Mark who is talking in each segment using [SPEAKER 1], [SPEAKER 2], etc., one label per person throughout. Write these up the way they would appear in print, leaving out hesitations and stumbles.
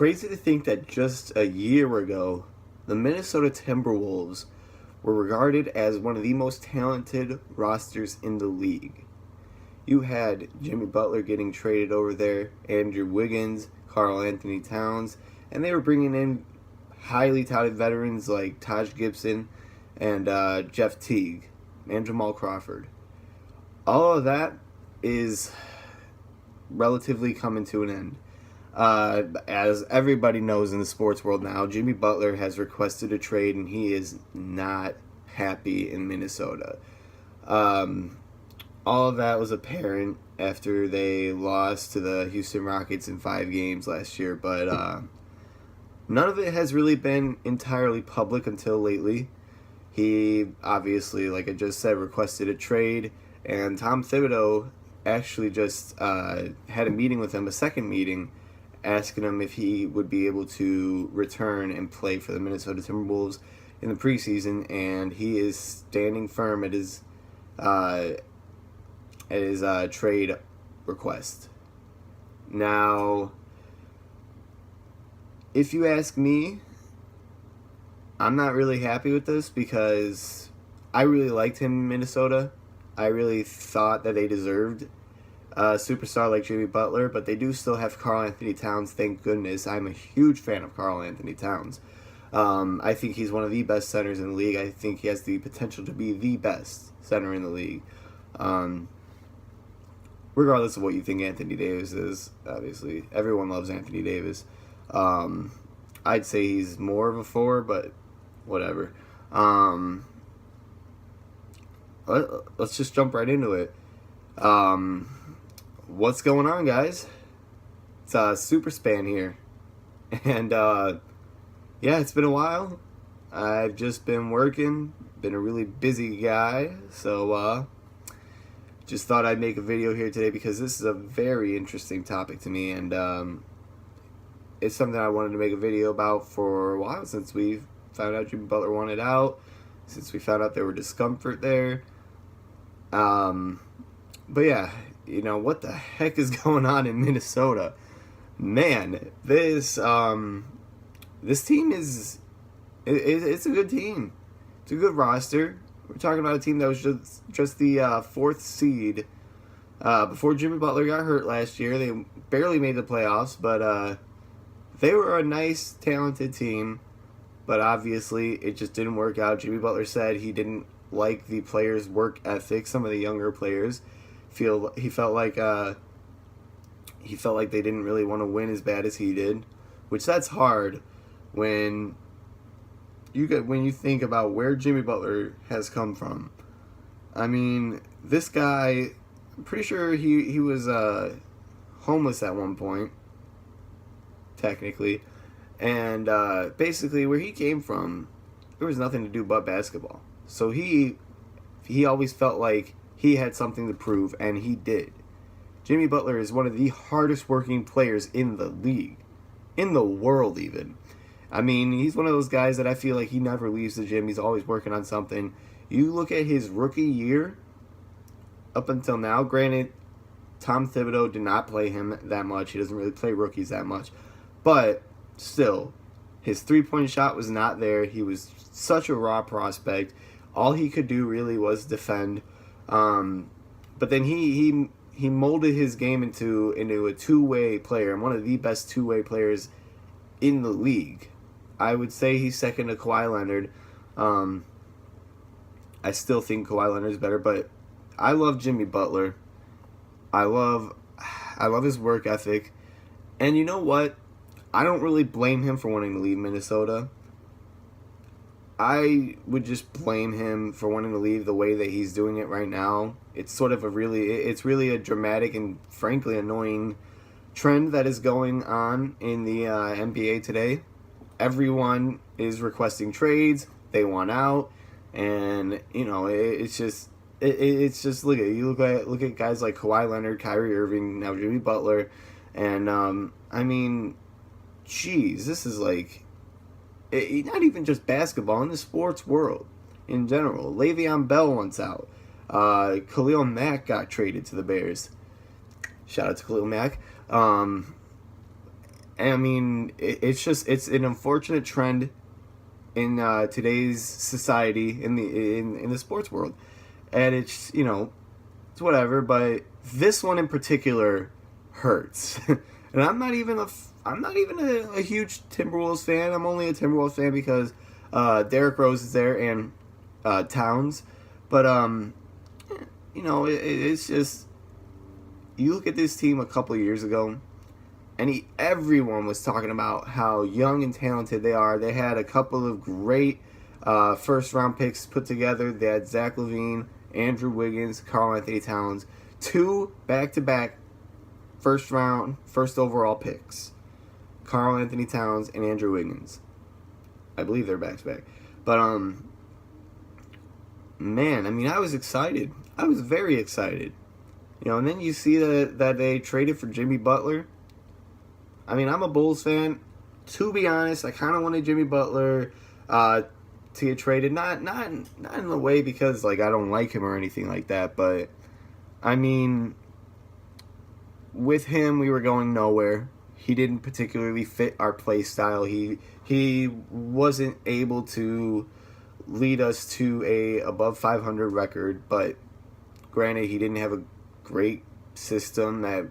[SPEAKER 1] crazy to think that just a year ago, the Minnesota Timberwolves were regarded as one of the most talented rosters in the league. You had Jimmy Butler getting traded over there, Andrew Wiggins, Karl Anthony Towns, and they were bringing in highly touted veterans like Taj Gibson and Jeff Teague and Jamal Crawford. All of that is relatively coming to an end. As everybody knows in the sports world now, Jimmy Butler has requested a trade and he is not happy in Minnesota. All of that was apparent after they lost to the Houston Rockets in 5 games last year, but none of it has really been entirely public until lately. He obviously, like I just said, requested a trade, and Tom Thibodeau actually just had a meeting with him, a second meeting, asking him if he would be able to return and play for the Minnesota Timberwolves in the preseason, and he is standing firm at his trade request. Now, if you ask me, I'm not really happy with this because I really liked him in Minnesota. I really thought that they deserved a superstar like Jimmy Butler, but they do still have Karl Anthony Towns, thank goodness. I'm a huge fan of Karl Anthony Towns. I think he's one of the best centers in the league. I think he has the potential to be the best center in the league. Regardless of what you think Anthony Davis is, obviously. Everyone loves Anthony Davis. I'd say he's more of a 4, but whatever. Let's just jump right into it. What's going on, guys? It's Super Span here. And, yeah, it's been a while. I've just been working. Been a really busy guy. So, just thought I'd make a video here today because this is a very interesting topic to me. And, it's something I wanted to make a video about for a while since we found out Jimmy Butler wanted out. Since we found out there were discomfort there. But yeah, you know, what the heck is going on in Minnesota? Man, this team is, it's a good team. It's a good roster. We're talking about a team that was just the 4th seed. Before Jimmy Butler got hurt last year, they barely made the playoffs, but they were a nice, talented team. But obviously, it just didn't work out. Jimmy Butler said he didn't like the players' work ethic. Some of the younger players he felt like they didn't really want to win as bad as he did, which that's hard when you think about where Jimmy Butler has come from. I mean, this guy, I'm pretty sure he was homeless at one point, technically. And basically, where he came from, there was nothing to do but basketball. So he always felt like he had something to prove, and he did. Jimmy Butler is one of the hardest working players in the league, in the world even. I mean, he's one of those guys that I feel like he never leaves the gym. He's always working on something. You look at his rookie year up until now. Granted, Tom Thibodeau did not play him that much. He doesn't really play rookies that much. But still, his three-point shot was not there. He was such a raw prospect. All he could do really was defend. But then he molded his game into a two-way player, and one of the best two-way players in the league. I would say he's second to Kawhi Leonard. I still think Kawhi Leonard is better, but I love Jimmy Butler. I love his work ethic. And you know what? I don't really blame him for wanting to leave Minnesota. I would just blame him for wanting to leave the way that he's doing it right now. It's sort of it's really a dramatic and frankly annoying trend that is going on in the NBA today. Everyone is requesting trades. They want out, and you know it's just look at guys like Kawhi Leonard, Kyrie Irving, now Jimmy Butler, and I mean, geez, this is like. Not even just basketball, in the sports world in general. Le'Veon Bell wants out. Khalil Mack got traded to the Bears. Shout out to Khalil Mack. And I mean, it's an unfortunate trend in today's society in the sports world, and it's it's whatever. But this one in particular hurts, and I'm not even a huge Timberwolves fan. I'm only a Timberwolves fan because Derrick Rose is there and Towns, but it's just you look at this team a couple of years ago. And everyone was talking about how young and talented they are. They had a couple of great first-round picks put together. They had Zach LaVine, Andrew Wiggins, Karl Anthony Towns. 2 back-to-back first overall picks. Karl Anthony Towns and Andrew Wiggins. I believe they're back-to-back. But, man, I mean, I was excited. I was very excited. And then you see that they traded for Jimmy Butler. I mean, I'm a Bulls fan. To be honest, I kind of wanted Jimmy Butler to get traded. Not in the way because I don't like him or anything like that. But I mean, with him, we were going nowhere. He didn't particularly fit our play style. He wasn't able to lead us to a above 500 record. But granted, he didn't have a great system that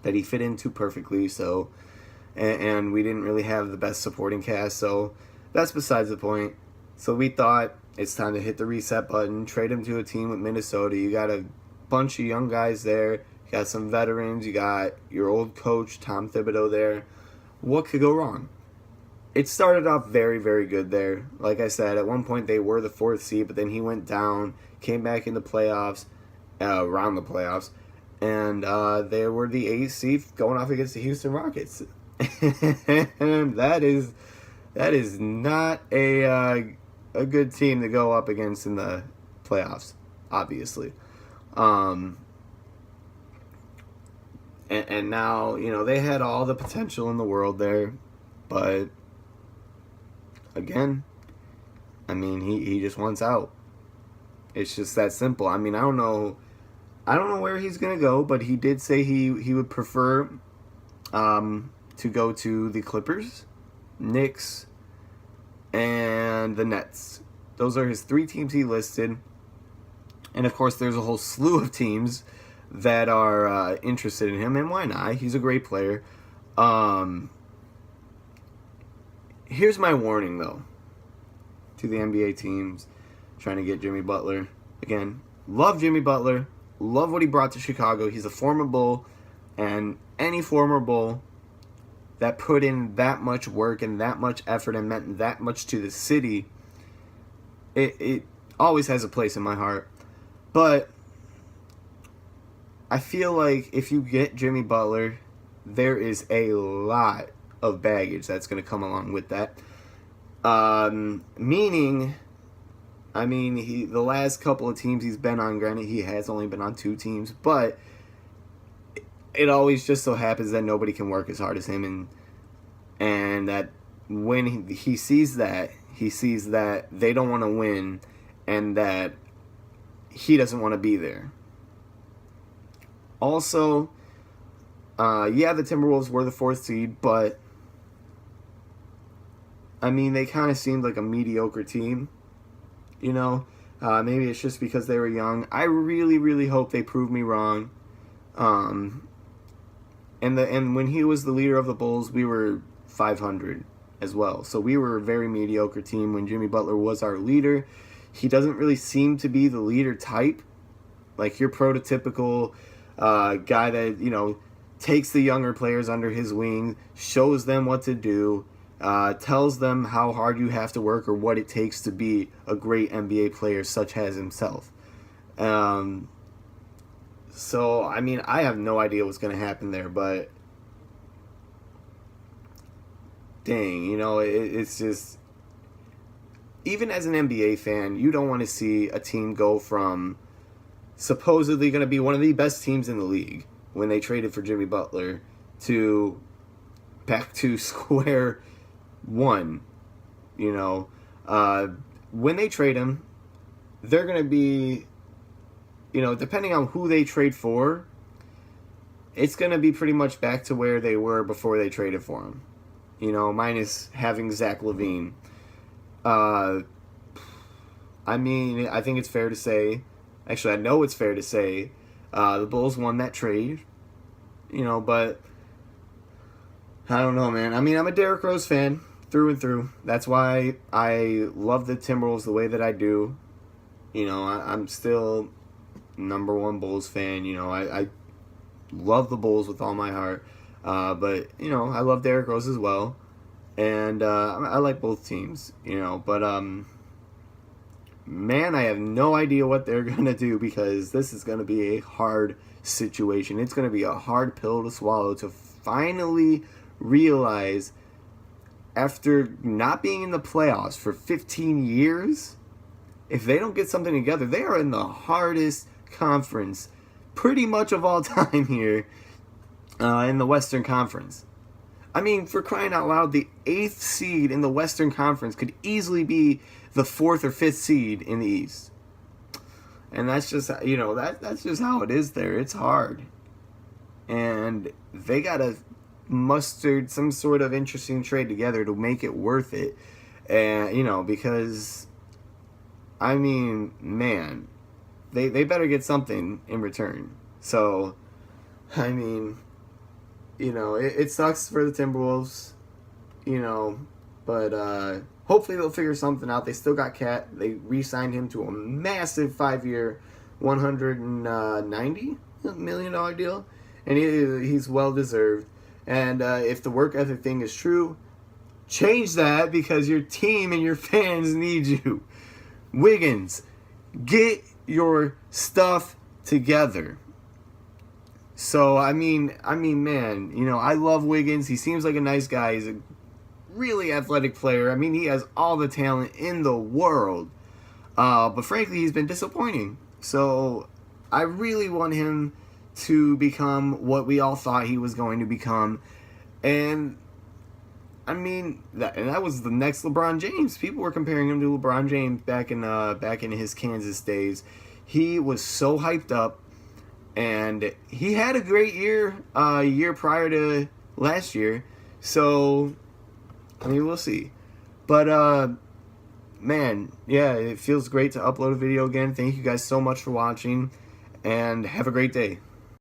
[SPEAKER 1] that he fit into perfectly, so and we didn't really have the best supporting cast, so that's besides the point. So we thought it's time to hit the reset button, trade him to a team with Minnesota. You got a bunch of young guys there, you got some veterans, you got your old coach Tom Thibodeau there. What could go wrong? It started off very, very good there. Like I said, at one point they were the 4th seed, but then he went down, came back in the playoffs, around the playoffs, and they were the 8th seed going off against the Houston Rockets. And that is not a good team to go up against in the playoffs, obviously. And now, they had all the potential in the world there, but again, I mean, he just wants out. It's just that simple. I mean, I don't know where he's going to go, but he did say he would prefer to go to the Clippers, Knicks, and the Nets. Those are his 3 teams he listed. And, of course, there's a whole slew of teams that are interested in him, and why not? He's a great player. Here's my warning, though, to the NBA teams trying to get Jimmy Butler. Again, love Jimmy Butler. Love what he brought to Chicago. He's a former Bull, and any former Bull that put in that much work and that much effort and meant that much to the city, it always has a place in my heart. But I feel like if you get Jimmy Butler, there is a lot of baggage that's going to come along with that. Meaning, I mean, the last couple of teams he's been on, granted he has only been on 2 teams, but it always just so happens that nobody can work as hard as him, and that when he sees that they don't want to win, and that he doesn't want to be there. Also, the Timberwolves were the 4th seed, but I mean, they kind of seemed like a mediocre team. Maybe it's just because they were young. I really, really hope they prove me wrong. And when he was the leader of the Bulls, we were 500 as well. So we were a very mediocre team when Jimmy Butler was our leader. He doesn't really seem to be the leader type, like your prototypical guy that takes the younger players under his wing, shows them what to do. Tells them how hard you have to work or what it takes to be a great NBA player such as himself. So, I mean, I have no idea what's going to happen there, but dang, it's just, even as an NBA fan, you don't want to see a team go from supposedly going to be one of the best teams in the league when they traded for Jimmy Butler to back to square one. When they trade him, they're going to be, depending on who they trade for, it's going to be pretty much back to where they were before they traded for him. You know, minus having Zach LaVine. I mean, I think it's fair to say, actually, I know it's fair to say, the Bulls won that trade. You know, but I don't know, man. I mean, I'm a Derrick Rose fan through and through. That's why I love the Timberwolves the way that I do. You know, I'm still #1 Bulls fan. You know, I love the Bulls with all my heart. But, you know, I love Derrick Rose as well. And I like both teams, you know. But, man, I have no idea what they're going to do because this is going to be a hard situation. It's going to be a hard pill to swallow to finally realize, after not being in the playoffs for 15 years, if they don't get something together, they are in the hardest conference pretty much of all time here in the Western Conference. I mean, for crying out loud, the 8th seed in the Western Conference could easily be the 4th or 5th seed in the East. And that's just, you know, that's just how it is there. It's hard. And they got to muster some sort of interesting trade together to make it worth it. And, you know, because, I mean, man, they better get something in return. So, I mean, you know, it sucks for the Timberwolves, you know, but hopefully they'll figure something out. They still got Cat. They re-signed him to a massive 5-year, $190 million deal, and he's well-deserved. And if the work ethic thing is true, change that because your team and your fans need you. Wiggins, get your stuff together. So, I mean, man, you know, I love Wiggins. He seems like a nice guy. He's a really athletic player. I mean, he has all the talent in the world. But frankly, he's been disappointing. So, I really want him to become what we all thought he was going to become. And, I mean, that was the next LeBron James. People were comparing him to LeBron James back in his Kansas days. He was so hyped up. And he had a great year, year prior to last year. So, I mean, we'll see. But, man, yeah, it feels great to upload a video again. Thank you guys so much for watching. And have a great day.